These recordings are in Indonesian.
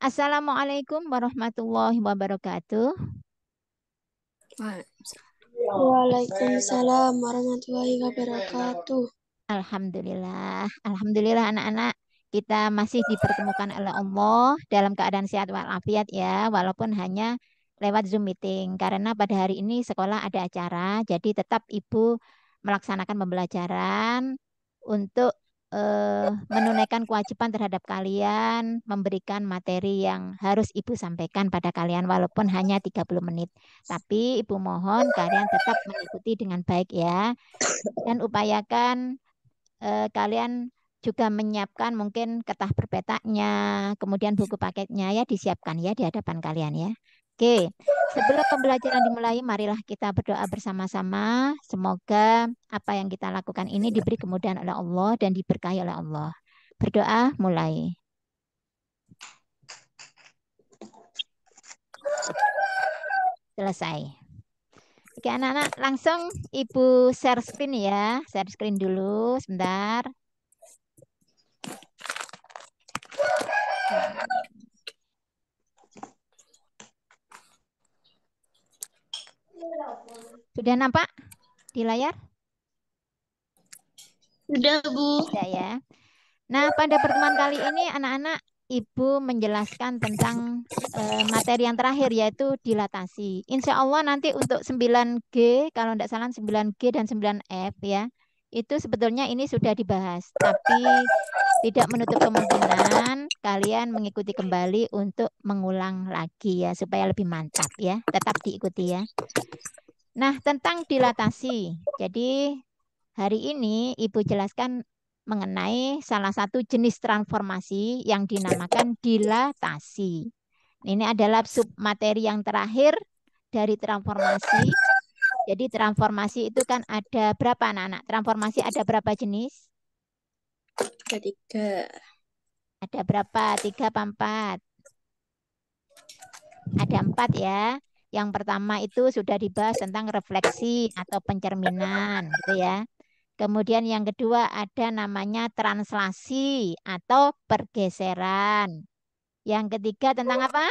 Assalamualaikum warahmatullahi wabarakatuh. Waalaikumsalam warahmatullahi wabarakatuh. Alhamdulillah, alhamdulillah anak-anak kita masih dipertemukan oleh Allah dalam keadaan sehat walafiat ya, walaupun hanya lewat Zoom meeting. Karena pada hari ini sekolah ada acara, jadi tetap Ibu melaksanakan pembelajaran untuk menunaikan kewajiban terhadap kalian, memberikan materi yang harus Ibu sampaikan pada kalian walaupun hanya 30 menit. Tapi Ibu mohon kalian tetap mengikuti dengan baik ya dan upayakan kalian juga menyiapkan mungkin kertas perpetaknya, kemudian buku paketnya ya disiapkan ya di hadapan kalian ya. Oke, sebelum pembelajaran dimulai, marilah kita berdoa bersama-sama. Semoga apa yang kita lakukan ini diberi kemudahan oleh Allah dan diberkahi oleh Allah. Berdoa mulai. Selesai. Oke, anak-anak langsung Ibu share screen ya. Share screen dulu sebentar. Sudah nampak di layar? Sudah, Bu. Sudah ya. Nah, pada pertemuan kali ini anak-anak Ibu menjelaskan tentang materi yang terakhir yaitu dilatasi. Insya Allah nanti untuk 9G, kalau tidak salah 9G dan 9F ya, itu sebetulnya ini sudah dibahas. Tapi tidak menutup kemungkinan kalian mengikuti kembali untuk mengulang lagi ya, supaya lebih mantap ya. Tetap diikuti ya. Nah, tentang dilatasi. Jadi hari ini Ibu jelaskan mengenai salah satu jenis transformasi yang dinamakan dilatasi. Ini adalah submateri yang terakhir dari transformasi. Jadi transformasi itu kan ada berapa anak-anak? Transformasi ada berapa jenis? Ada 3. Ada berapa? 3 apa 4? Ada 4 ya. Yang pertama itu sudah dibahas tentang refleksi atau pencerminan gitu ya. Kemudian yang kedua ada namanya translasi atau pergeseran. Yang ketiga tentang apa?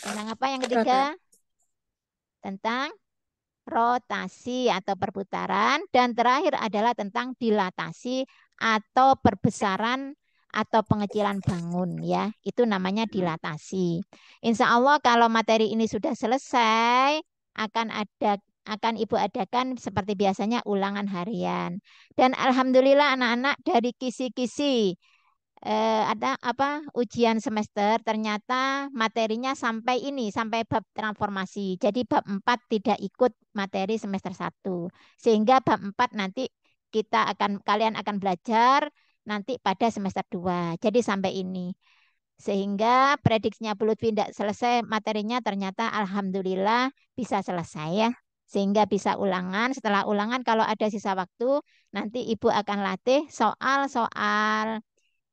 Tentang apa yang Rota. ketiga? Tentang rotasi atau perputaran. Dan terakhir adalah tentang dilatasi atau perbesaran atau pengecilan bangun ya. Itu namanya dilatasi. Insya Allah kalau materi ini sudah selesai akan Ibu adakan seperti biasanya ulangan harian. Dan alhamdulillah anak-anak dari kisi-kisi ada apa ujian semester ternyata materinya sampai ini sampai bab transformasi. Jadi bab 4 tidak ikut materi semester 1. Sehingga bab 4 nanti kalian akan belajar nanti pada semester 2. Jadi sampai ini. Sehingga prediksinya Bu Lutfi tidak selesai materinya ternyata alhamdulillah bisa selesai ya. Sehingga bisa ulangan. Setelah ulangan kalau ada sisa waktu nanti Ibu akan latih soal-soal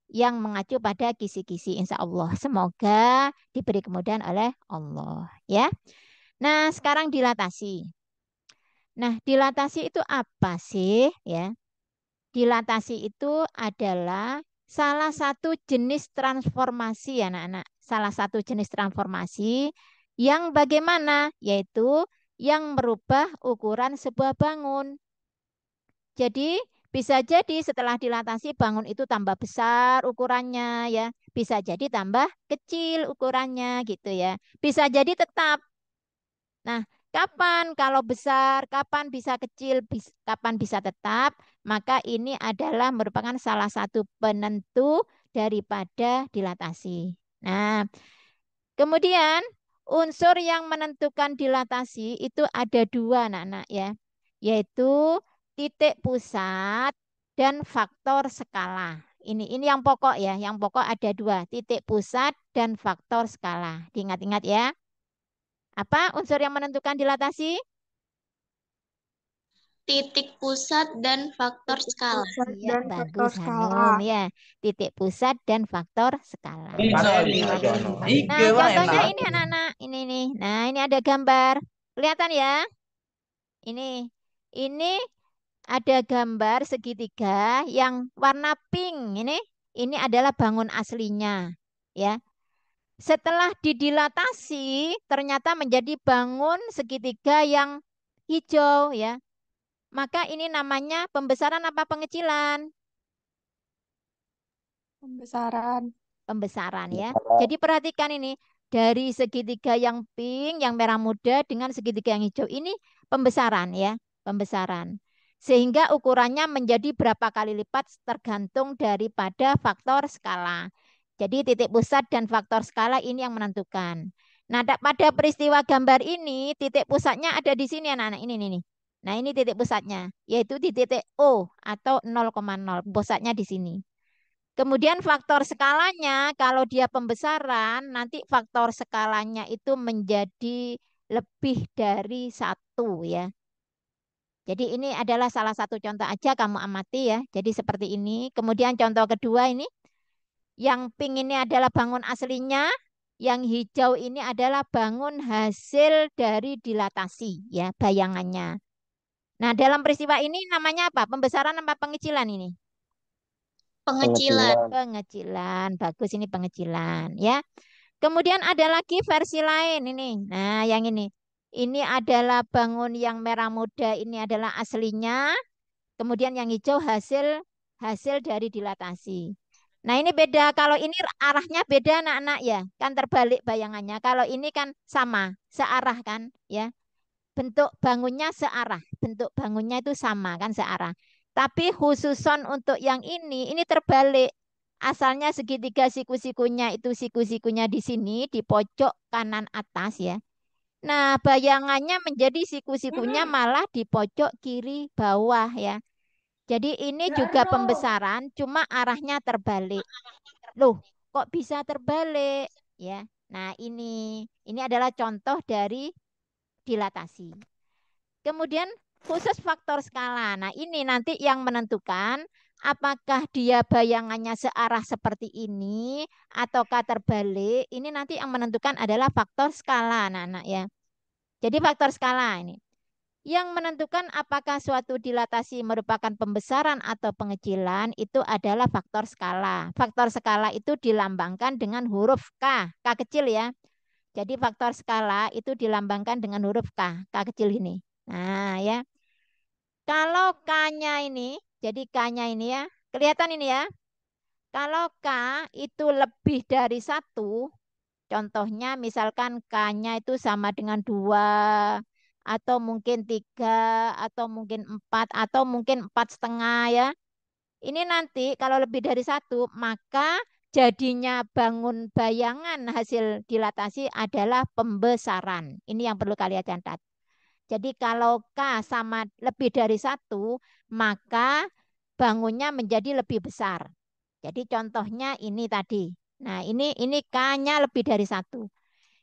yang mengacu pada kisi-kisi insya Allah. Semoga diberi kemudahan oleh Allah. Ya. Nah, sekarang dilatasi. Nah, dilatasi itu apa sih? Ya, dilatasi itu adalah salah satu jenis transformasi ya anak-anak. Salah satu jenis transformasi yang bagaimana? Yaitu yang merubah ukuran sebuah bangun. Jadi bisa jadi setelah dilatasi bangun itu tambah besar ukurannya ya. Bisa jadi tambah kecil ukurannya gitu ya. Bisa jadi tetap. Nah, kapan kalau besar, kapan bisa kecil, kapan bisa tetap, maka ini adalah merupakan salah satu penentu daripada dilatasi. Nah, kemudian unsur yang menentukan dilatasi itu ada dua anak-anak ya, yaitu titik pusat dan faktor skala. Ini yang pokok ya, yang pokok ada dua, titik pusat dan faktor skala. Diingat-ingat ya. Apa unsur yang menentukan dilatasi? Titik pusat dan faktor Titik skala. pusat Iya, dan faktor bagus skala. Hanum ya. Titik pusat dan faktor skala. Nah, Iya, Bang, contohnya enak. ini anak-anak, ini nih. Nah, ini ada gambar. Kelihatan ya? Ini ada gambar segitiga yang warna pink. Ini ini adalah bangun aslinya. Ya. Setelah didilatasi, ternyata menjadi bangun segitiga yang hijau. Ya. Maka ini namanya pembesaran apa pengecilan? Pembesaran. Pembesaran ya. Jadi perhatikan ini dari segitiga yang pink, yang merah muda dengan segitiga yang hijau ini pembesaran ya, pembesaran. Sehingga ukurannya menjadi berapa kali lipat tergantung daripada faktor skala. Jadi titik pusat dan faktor skala ini yang menentukan. Nah, pada peristiwa gambar ini titik pusatnya ada di sini anak-anak ini nih. Nah, ini titik pusatnya, yaitu di titik O atau 0,0. Pusatnya di sini. Kemudian faktor skalanya, kalau dia pembesaran, nanti faktor skalanya itu menjadi lebih dari satu ya. Jadi ini adalah salah satu contoh aja kamu amati ya. Jadi seperti ini. Kemudian contoh kedua ini, yang pink ini adalah bangun aslinya, yang hijau ini adalah bangun hasil dari dilatasi ya, bayangannya. Nah, dalam peristiwa ini namanya apa? Pembesaran apa pengecilan ini? Pengecilan. Pengecilan. Bagus ini pengecilan ya. Kemudian ada lagi versi lain ini. Nah, yang ini. Ini adalah bangun yang merah muda ini adalah aslinya. Kemudian yang hijau hasil hasil dari dilatasi. Nah, ini beda. Kalau ini arahnya beda anak-anak ya. Kan terbalik bayangannya. Kalau ini kan sama, searah kan ya. Bentuk bangunnya searah. Bentuk bangunnya itu sama kan searah. Tapi khususon untuk yang ini terbalik. Asalnya segitiga siku-sikunya itu siku-sikunya di sini di pojok kanan atas ya. Nah, bayangannya menjadi siku-sikunya malah di pojok kiri bawah ya. Jadi ini juga pembesaran, cuma arahnya terbalik. Loh, kok bisa terbalik ya? Nah, ini adalah contoh dari dilatasi. Kemudian khusus faktor skala. Nah, ini nanti yang menentukan apakah dia bayangannya searah seperti ini ataukah terbalik. Ini nanti yang menentukan adalah faktor skala, anak-anak ya. Jadi faktor skala ini. Yang menentukan apakah suatu dilatasi merupakan pembesaran atau pengecilan itu adalah faktor skala. Faktor skala itu dilambangkan dengan huruf K, K kecil ya. Jadi faktor skala itu dilambangkan dengan huruf K, K kecil ini. Nah, ya. Kalau K-nya ini, jadi K-nya ini ya, kelihatan ini ya. Kalau K itu lebih dari satu, contohnya misalkan K-nya itu sama dengan dua, atau mungkin tiga, atau mungkin empat, atau mungkin empat setengah ya. Ini nanti kalau lebih dari satu, maka jadinya bangun bayangan hasil dilatasi adalah pembesaran. Ini yang perlu kalian catat. Jadi kalau K sama lebih dari satu, maka bangunnya menjadi lebih besar. Jadi contohnya ini tadi. Nah, ini K-nya lebih dari satu.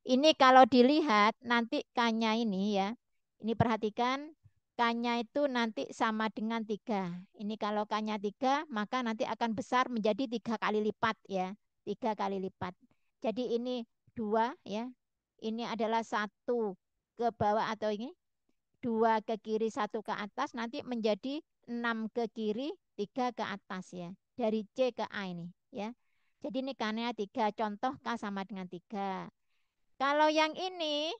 Ini kalau dilihat nanti K-nya ini ya. Ini perhatikan K-nya itu nanti sama dengan 3. Ini kalau K-nya 3, maka nanti akan besar menjadi 3 kali lipat ya. 3 kali lipat. Jadi ini 2 ya. Ini adalah satu ke bawah atau ini 2 ke kiri, satu ke atas, nanti menjadi 6 ke kiri, 3 ke atas ya. Dari C ke A ini ya. Jadi ini K-nya 3, contoh K sama dengan 3. Kalau yang ini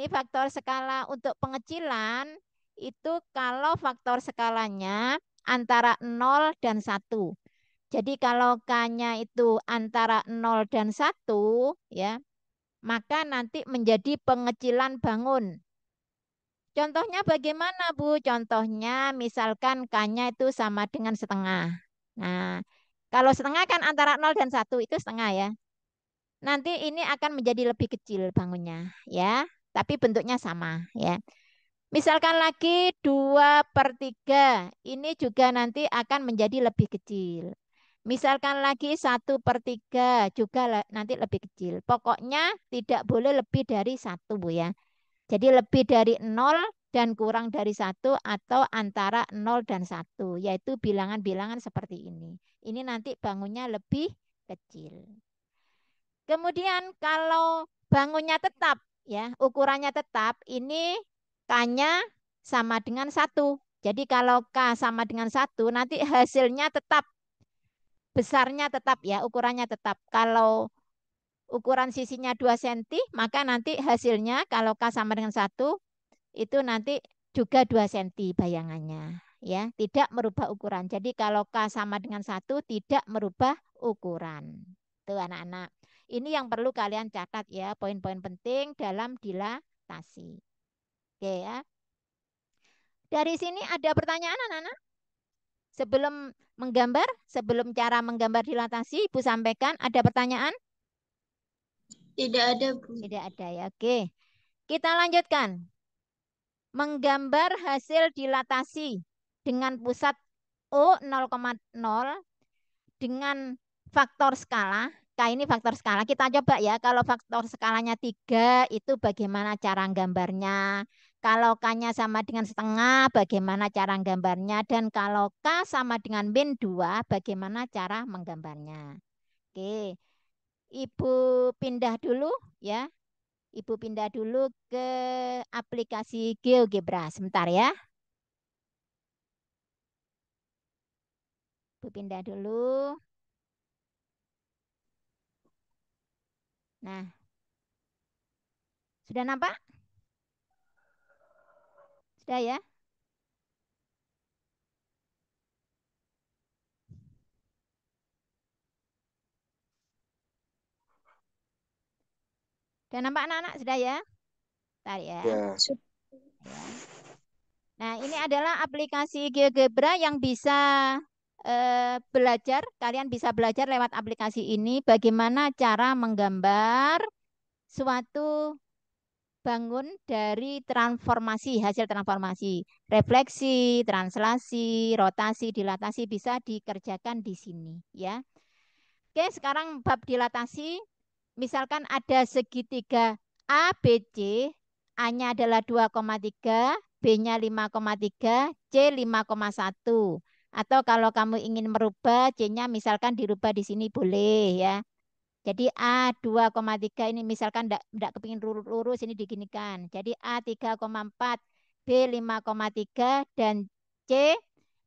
faktor skala untuk pengecilan, itu kalau faktor skalanya antara 0 dan 1. Jadi kalau K-nya itu antara 0 dan 1, ya, maka nanti menjadi pengecilan bangun. Contohnya bagaimana, Bu? Contohnya misalkan K-nya itu sama dengan setengah. Nah, kalau setengah kan antara 0 dan 1 itu setengah ya. Nanti ini akan menjadi lebih kecil bangunnya ya. Tapi bentuknya sama ya. Misalkan lagi 2/3. Ini juga nanti akan menjadi lebih kecil. Misalkan lagi 1/3 juga nanti lebih kecil. Pokoknya tidak boleh lebih dari satu Bu ya. Jadi lebih dari 0 dan kurang dari satu atau antara 0 dan satu, yaitu bilangan-bilangan seperti ini. Ini nanti bangunnya lebih kecil. Kemudian kalau bangunnya tetap, ya ukurannya tetap, ini K-nya sama dengan satu. Jadi kalau K sama dengan satu, nanti hasilnya tetap besarnya tetap ya, ukurannya tetap. Kalau ukuran sisinya 2 cm, maka nanti hasilnya kalau K sama dengan 1, itu nanti juga 2 cm bayangannya. Ya, tidak merubah ukuran. Jadi kalau K sama dengan 1, tidak merubah ukuran. Tuh anak-anak. Ini yang perlu kalian catat ya, poin-poin penting dalam dilatasi. Oke ya. Dari sini ada pertanyaan anak-anak? Sebelum menggambar, sebelum cara menggambar dilatasi, Ibu sampaikan ada pertanyaan? Tidak ada, Bu. Tidak ada ya. Oke. Kita lanjutkan. Menggambar hasil dilatasi dengan pusat O 0,0 dengan faktor skala. K ini faktor skala. Kita coba ya, kalau faktor skalanya 3 itu bagaimana cara gambarnya. Kalau K-nya sama dengan setengah, bagaimana cara gambarnya. Dan kalau K sama dengan min 2, bagaimana cara menggambarnya. Oke, Ibu pindah dulu ya. Ibu pindah dulu ke aplikasi GeoGebra. Sebentar ya. Ibu pindah dulu. Nah, sudah nampak? Sudah ya? Sudah nampak anak-anak? Sudah ya? Bentar ya. Ya. Ya. Nah, ini adalah aplikasi GeoGebra yang bisa belajar. Kalian bisa belajar lewat aplikasi ini bagaimana cara menggambar suatu bangun dari transformasi, hasil transformasi, refleksi, translasi, rotasi, dilatasi bisa dikerjakan di sini ya. Oke, sekarang bab dilatasi. Misalkan ada segitiga ABC, A-nya adalah 2,3, B-nya 5,3, C 5,1. Atau kalau kamu ingin merubah C-nya misalkan dirubah di sini boleh ya. Jadi A 2,3 ini misalkan enggak kepingin lurus ini diginikan. Jadi A 3,4, B 5,3 dan C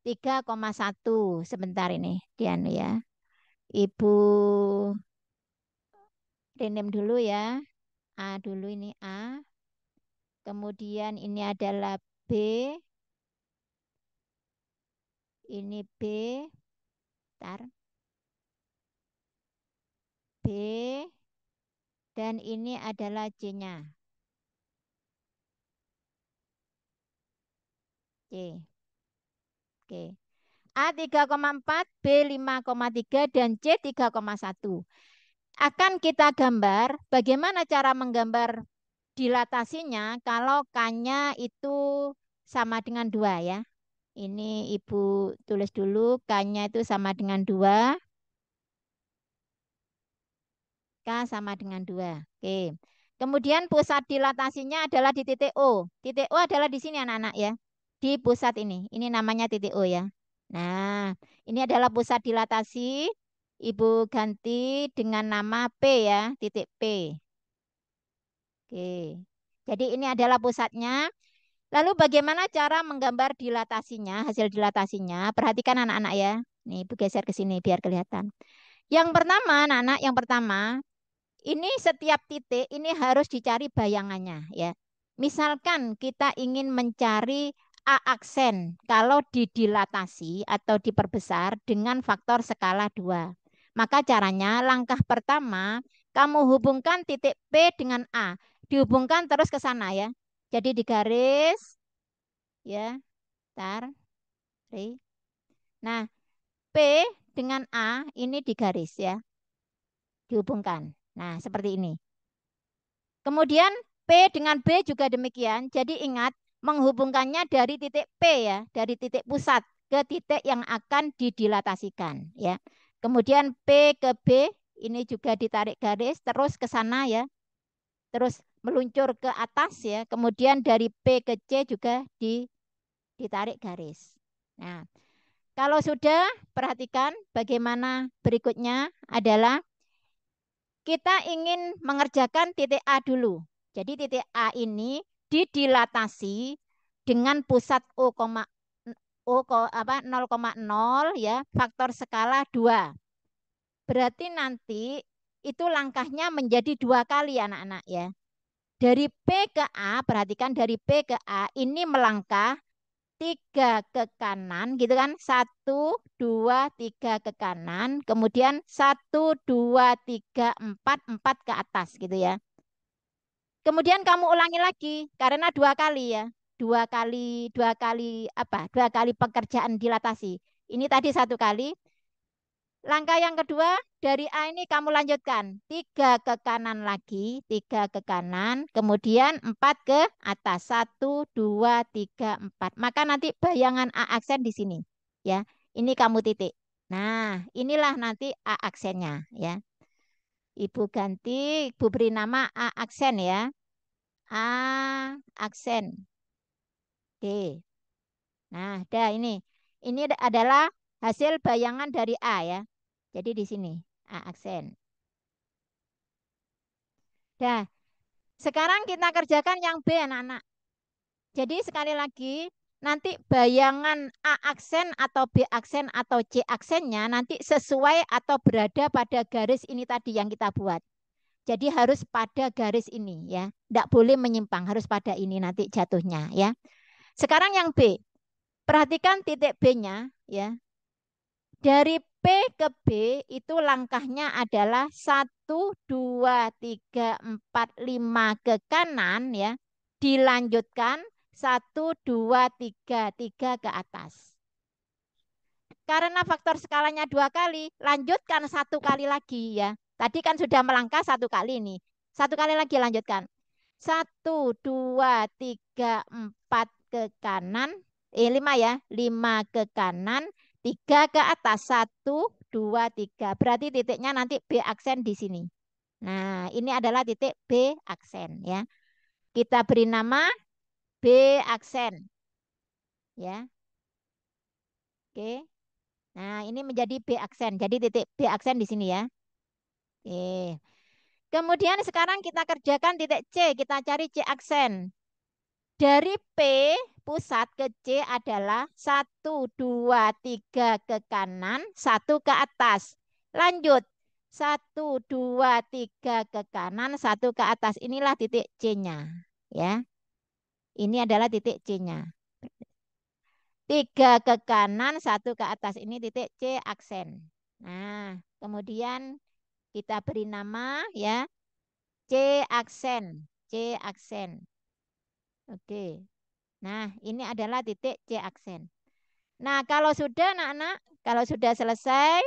3,1. Sebentar ini Dian ya. Ibu rename dulu ya. A dulu ini A. Kemudian ini adalah B. Ini B. Bentar. B. Dan ini adalah C-nya. C. Oke. A 3,4, B 5,3, dan C 3,1. Akan kita gambar bagaimana cara menggambar dilatasinya kalau K-nya itu sama dengan 2 ya. Ini Ibu tulis dulu K-nya itu sama dengan 2. K sama dengan 2. Oke. Kemudian pusat dilatasinya adalah di titik O. Titik O adalah di sini anak-anak ya. Di pusat ini. Ini namanya titik O ya. Nah, ini adalah pusat dilatasi. Ibu ganti dengan nama P ya, titik P. Oke. Jadi ini adalah pusatnya. Lalu bagaimana cara menggambar dilatasinya, hasil dilatasinya? Perhatikan anak-anak ya. Nih, Ibu geser ke sini biar kelihatan. Yang pertama, anak-anak, yang pertama, ini setiap titik ini harus dicari bayangannya ya. Misalkan kita ingin mencari A aksen kalau didilatasi atau diperbesar dengan faktor skala 2. Maka caranya langkah pertama kamu hubungkan titik P dengan A. Dihubungkan terus ke sana ya. Jadi di garis ya. Ntar. Nah, P dengan A ini di garis ya. Dihubungkan. Nah, seperti ini. Kemudian P dengan B juga demikian. Jadi ingat menghubungkannya dari titik P ya, dari titik pusat ke titik yang akan didilatasikan ya. Kemudian P ke B ini juga ditarik garis terus ke sana ya. Terus meluncur ke atas ya. Kemudian dari P ke C juga ditarik garis. Nah, kalau sudah perhatikan bagaimana berikutnya adalah kita ingin mengerjakan titik A dulu. Jadi titik A ini didilatasi dengan pusat O, 0,0 ya, faktor skala 2. Berarti nanti itu langkahnya menjadi dua kali anak-anak ya. Dari P ke A, perhatikan dari P ke A ini melangkah tiga ke kanan gitu kan. Satu, dua, tiga ke kanan. Kemudian satu, dua, tiga, empat, empat ke atas gitu ya. Kemudian kamu ulangi lagi karena dua kali ya. Dua kali apa? Dua kali pekerjaan dilatasi. Ini tadi satu kali. Langkah yang kedua, dari A ini kamu lanjutkan. Tiga ke kanan lagi, tiga ke kanan, kemudian empat ke atas. Satu, dua, tiga, empat. Maka nanti bayangan A aksen di sini. Ya, ini kamu titik. Nah, inilah nanti A aksennya. Ya, Ibu ganti, Ibu beri nama A aksen ya. A aksen. Oke. Nah, dah ini. Ini adalah hasil bayangan dari A ya. Jadi di sini A aksen. Dah, sekarang kita kerjakan yang B anak-anak. Jadi sekali lagi, nanti bayangan A aksen atau B aksen atau C aksennya nanti sesuai atau berada pada garis ini tadi yang kita buat. Jadi harus pada garis ini ya. Tidak boleh menyimpang, harus pada ini nanti jatuhnya ya. Sekarang yang B. Perhatikan titik B-nya ya. Dari P ke B itu langkahnya adalah satu 2 3 4 5 ke kanan ya. Dilanjutkan satu 2 3 3 ke atas. Karena faktor skalanya dua kali, lanjutkan satu kali lagi ya. Tadi kan sudah melangkah satu kali nih. Satu kali lagi lanjutkan. Satu 2 3 4 ke kanan. Lima ya. Lima ke kanan. Tiga ke atas. Satu, dua, tiga. Berarti titiknya nanti B aksen di sini. Nah, ini adalah titik B aksen ya. Kita beri nama B aksen ya. Oke. Nah, ini menjadi B aksen. Jadi titik B aksen di sini ya. Oke. Kemudian sekarang kita kerjakan titik C. Kita cari C aksen. Dari P pusat ke C adalah satu 2 3 ke kanan, satu ke atas. Lanjut. Satu 2 3 ke kanan, satu ke atas. Inilah titik C-nya. Ya. Ini adalah titik C-nya. Tiga ke kanan, satu ke atas. Ini titik C aksen. Nah, kemudian kita beri nama ya C aksen. C aksen. Oke. Nah, ini adalah titik C aksen. Nah, kalau sudah anak-anak, kalau sudah selesai,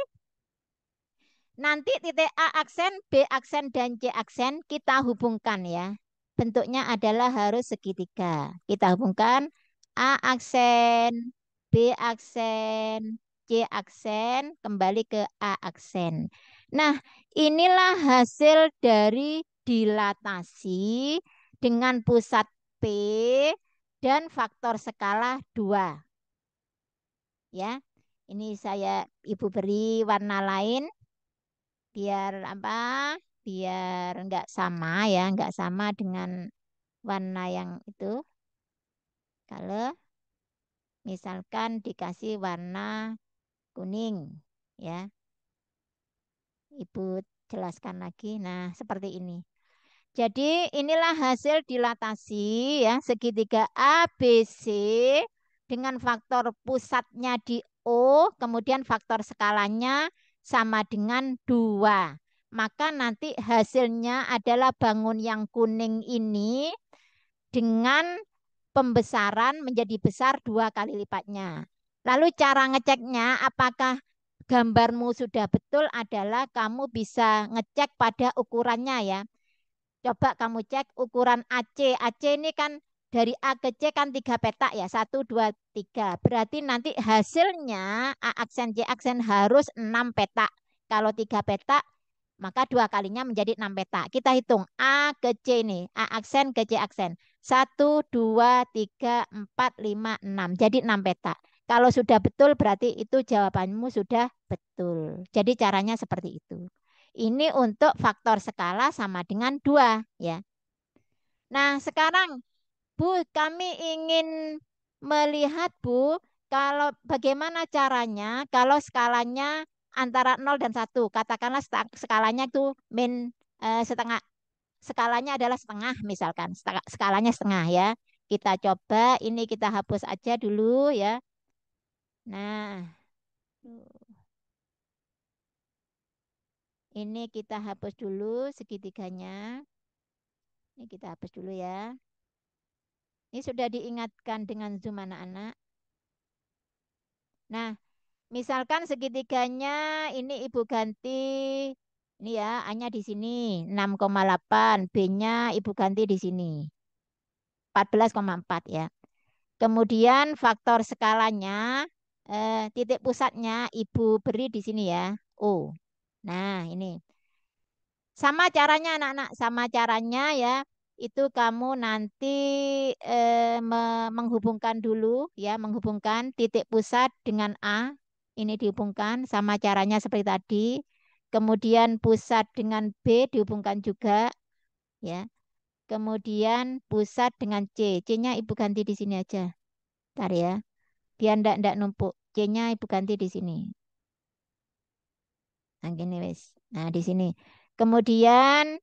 nanti titik A aksen, B aksen, dan C aksen kita hubungkan ya. Bentuknya adalah harus segitiga. Kita hubungkan A aksen, B aksen, C aksen, kembali ke A aksen. Nah, inilah hasil dari dilatasi dengan pusat P dan faktor skala 2. Ya, ini saya Ibu beri warna lain biar apa? Biar enggak sama ya, enggak sama dengan warna yang itu. Kalau misalkan dikasih warna kuning, ya, Ibu jelaskan lagi. Nah, seperti ini. Jadi inilah hasil dilatasi ya segitiga ABC dengan faktor pusatnya di O, kemudian faktor skalanya sama dengan 2. Maka nanti hasilnya adalah bangun yang kuning ini dengan pembesaran menjadi besar dua kali lipatnya. Lalu cara ngeceknya apakah gambarmu sudah betul adalah kamu bisa ngecek pada ukurannya ya. Coba kamu cek ukuran AC. AC ini kan dari A ke C kan tiga petak ya. Satu, dua, tiga. Berarti nanti hasilnya A aksen C aksen harus 6 petak. Kalau tiga petak, maka dua kalinya menjadi 6 petak. Kita hitung A ke C ini. A aksen ke C aksen. Satu, dua, tiga, empat, lima, enam. Jadi 6 petak. Kalau sudah betul berarti itu jawabanmu sudah betul. Jadi caranya seperti itu. Ini untuk faktor skala sama dengan 2 ya. Nah, sekarang Bu, kami ingin melihat Bu, kalau bagaimana caranya kalau skalanya antara 0 dan 1. Katakanlah skalanya itu setengah. Skalanya adalah setengah misalkan. Skalanya setengah ya. Kita coba ini kita hapus aja dulu ya. Nah, ini kita hapus dulu segitiganya. Ini kita hapus dulu ya. Ini sudah diingatkan dengan zoom anak-anak. Nah, misalkan segitiganya ini Ibu ganti ini ya, A-nya di sini 6,8, B-nya Ibu ganti di sini 14,4 ya. Kemudian faktor skalanya titik pusatnya Ibu beri di sini ya, O. Nah, ini. Sama caranya anak-anak, sama caranya ya. Itu kamu nanti menghubungkan dulu ya, menghubungkan titik pusat dengan A. Ini dihubungkan sama caranya seperti tadi. Kemudian pusat dengan B dihubungkan juga ya. Kemudian pusat dengan C. C-nya Ibu ganti di sini aja. Bentar ya. Biar ndak numpuk. C-nya Ibu ganti di sini. Nah, gini wes. Nah, di sini. Kemudian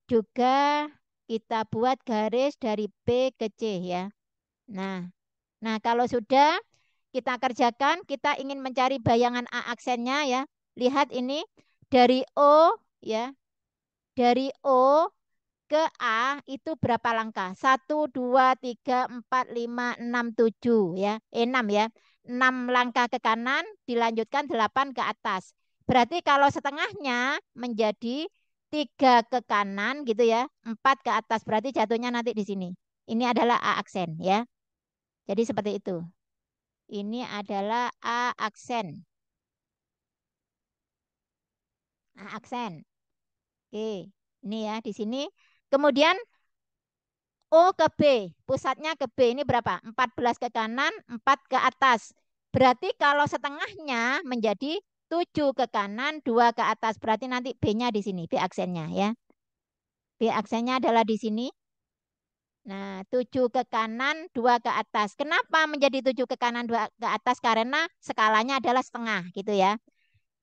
juga kita buat garis dari B ke C ya. Nah, kalau sudah kita kerjakan, kita ingin mencari bayangan A aksennya ya. Lihat ini dari O ya. Dari O ke A itu berapa langkah? 1, 2, 3, 4, 5, 6, 7 ya. 6 ya. 6 langkah ke kanan, dilanjutkan 8 ke atas. Berarti kalau setengahnya menjadi 3 ke kanan gitu ya, 4 ke atas. Berarti jatuhnya nanti di sini. Ini adalah A aksen ya. Jadi seperti itu. Ini adalah A aksen. A aksen. Oke. Ini ya di sini. Kemudian O ke B, pusatnya ke B ini berapa? 14 ke kanan, 4 ke atas. Berarti kalau setengahnya menjadi 7 ke kanan, 2 ke atas. Berarti nanti B-nya di sini, B aksennya ya. B aksennya adalah di sini. Nah, 7 ke kanan, 2 ke atas. Kenapa menjadi 7 ke kanan, 2 ke atas? Karena skalanya adalah setengah gitu ya.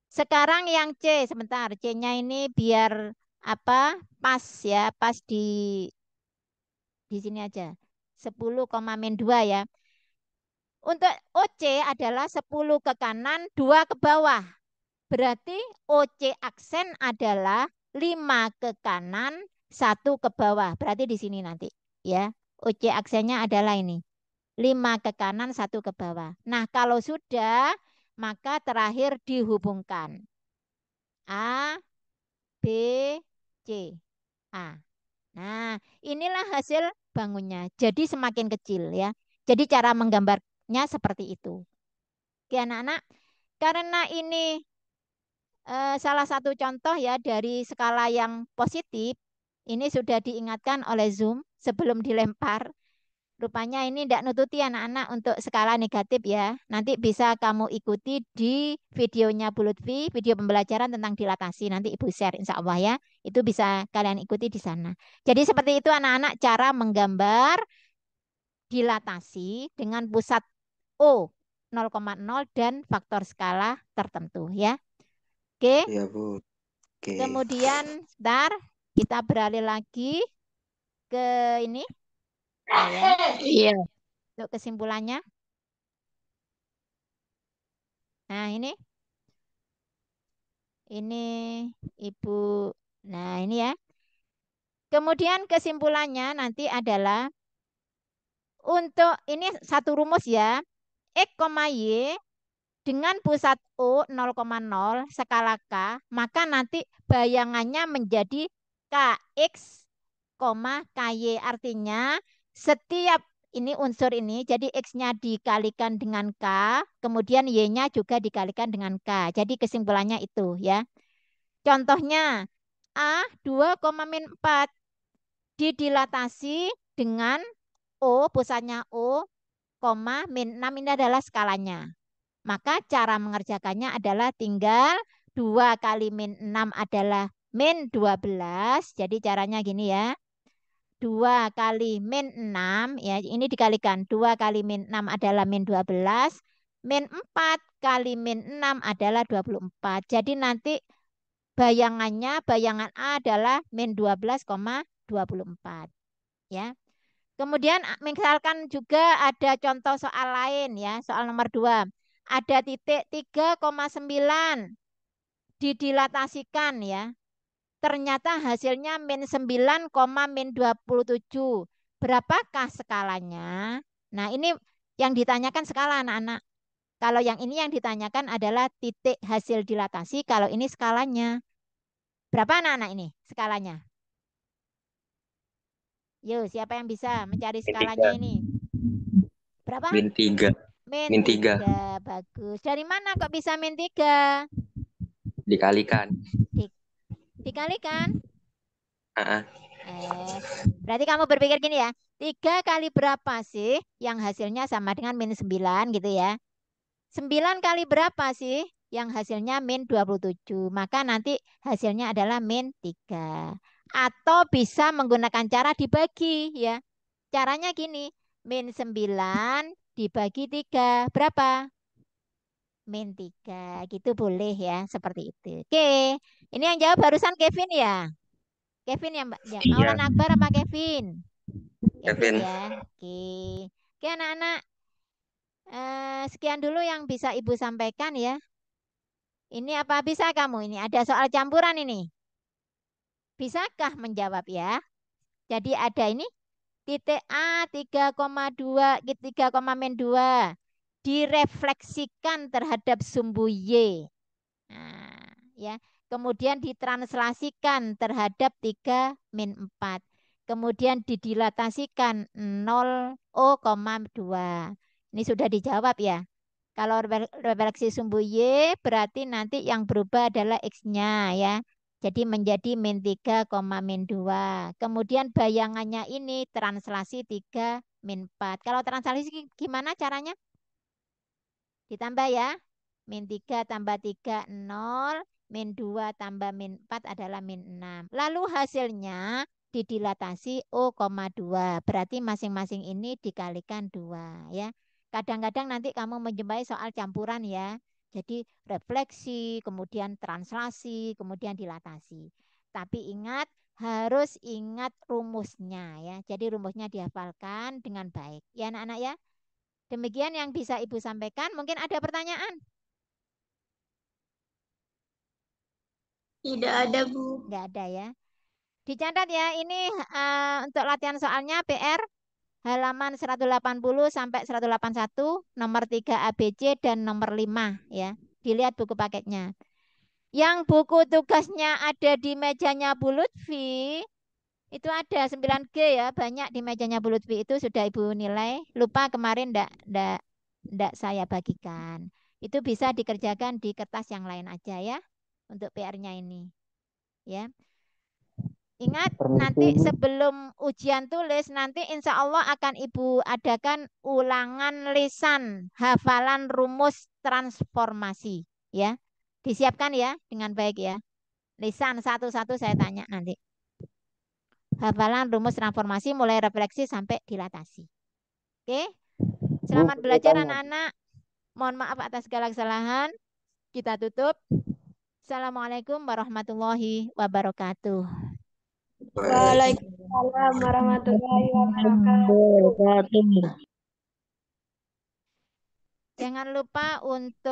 Sekarang yang C, sebentar. C-nya ini biar apa? Pas ya, pas di sini aja. 10,-2 ya. Untuk OC adalah 10 ke kanan, 2 ke bawah. Berarti OC aksen adalah 5 ke kanan, 1 ke bawah. Berarti di sini nanti ya. OC aksennya adalah ini. 5 ke kanan, 1 ke bawah. Nah, kalau sudah, maka terakhir dihubungkan. A, B, C. A. Nah, inilah hasil bangunnya. Jadi semakin kecil ya. Jadi cara menggambarnya seperti itu. Oke anak-anak, karena ini salah satu contoh ya dari skala yang positif, ini sudah diingatkan oleh Zoom sebelum dilempar. Rupanya ini tidak nututi anak-anak untuk skala negatif ya. Nanti bisa kamu ikuti di videonya Bu Lutfi, video pembelajaran tentang dilatasi. Nanti Ibu share insya Allah ya. Itu bisa kalian ikuti di sana. Jadi seperti itu anak-anak cara menggambar dilatasi dengan pusat O 0,0 dan faktor skala tertentu ya. Oke. Iya, Bu. Oke. Kemudian sebentar kita beralih lagi ke ini. Bentar ya. Iya. Untuk kesimpulannya. Nah, ini Ibu. Nah, ini ya. Kemudian kesimpulannya nanti adalah untuk ini satu rumus ya. X, Y dengan pusat O 0,0 skala K, maka nanti bayangannya menjadi KX, KY. Artinya setiap ini unsur ini, jadi X-nya dikalikan dengan K, kemudian Y-nya juga dikalikan dengan K. Jadi kesimpulannya itu ya. Contohnya A 2,-4 didilatasi dengan O, pusatnya O, -6 ini adalah skalanya. Maka cara mengerjakannya adalah tinggal 2 kali -6 adalah -12. Jadi caranya gini ya. 2 kali -6 ya ini dikalikan. 2 kali -6 adalah -12. -4 kali min 6 adalah 24. Jadi nanti bayangan A adalah min 12,24. Ya. Kemudian misalkan juga ada contoh soal lain ya, soal nomor 2. Ada titik 3,9 didilatasikan ya. Ternyata hasilnya min 9, min 27. Berapakah skalanya? Nah, ini yang ditanyakan skala anak-anak. Kalau yang ini yang ditanyakan adalah titik hasil dilatasi, kalau ini skalanya. Berapa anak-anak ini skalanya? Yuk, siapa yang bisa mencari Min skalanya 3. ini? Berapa? Min 3. Min Min 3. 3. Bagus. Dari mana kok bisa min 3? Dikalikan. Dikalikan? Ah, Berarti kamu berpikir gini ya. 3 kali berapa sih yang hasilnya sama dengan min 9 gitu ya. 9 kali berapa sih yang hasilnya min 27. Maka nanti hasilnya adalah min 3. Atau bisa menggunakan cara dibagi ya. Caranya gini. Min 9 dibagi 3. Berapa? Min 3. Gitu boleh ya. Seperti itu. Oke. Ini yang jawab barusan Kevin ya. Kevin ya Mbak. Ya. iya. Maulana Akbar apa Kevin? Kevin Kevin. ya. Oke. Oke anak-anak. Sekian dulu yang bisa Ibu sampaikan ya. Ini apa bisa kamu? Ini ada soal campuran ini. Bisakah menjawab ya? Jadi ada ini titik A 3,2 3,2 direfleksikan terhadap sumbu Y. Nah, ya. Kemudian ditranslasikan terhadap 3 min 4. Kemudian didilatasikan 0,2. Ini sudah dijawab ya. Kalau refleksi sumbu Y berarti nanti yang berubah adalah X-nya ya. Jadi menjadi min 3, min 2. Kemudian bayangannya ini translasi 3 min 4. Kalau translasi gimana caranya? Ditambah ya. Min 3 tambah 3, 0. Min 2 tambah min 4 adalah min 6. Lalu hasilnya didilatasi O,2. Berarti masing-masing ini dikalikan 2 ya. Kadang-kadang nanti kamu menjumpai soal campuran ya. Jadi refleksi, kemudian translasi, kemudian dilatasi. Tapi ingat, harus ingat rumusnya ya. Jadi rumusnya dihafalkan dengan baik. Ya anak-anak ya. Demikian yang bisa Ibu sampaikan. Mungkin ada pertanyaan? Tidak ada, Bu. Nggak ada ya. Dicatat ya, ini untuk latihan soalnya PR halaman 180 sampai 181, nomor 3 ABC dan nomor 5 ya. Dilihat buku paketnya. Yang buku tugasnya ada di mejanya Bu Lutfi, itu ada 9G ya, banyak di mejanya Bu Lutfi itu sudah Ibu nilai. Lupa kemarin ndak saya bagikan. Itu bisa dikerjakan di kertas yang lain aja ya untuk PR-nya ini. Ya. Ingat nanti sebelum ujian tulis nanti insya Allah akan Ibu adakan ulangan lisan hafalan rumus transformasi ya. Disiapkan ya dengan baik ya. Lisan satu-satu saya tanya nanti. Hafalan rumus transformasi mulai refleksi sampai dilatasi. Oke? Selamat belajar anak-anak. Mohon maaf atas segala kesalahan. Kita tutup. Assalamualaikum warahmatullahi wabarakatuh. Waalaikumsalam warahmatullahi wabarakatuh. Jangan lupa untuk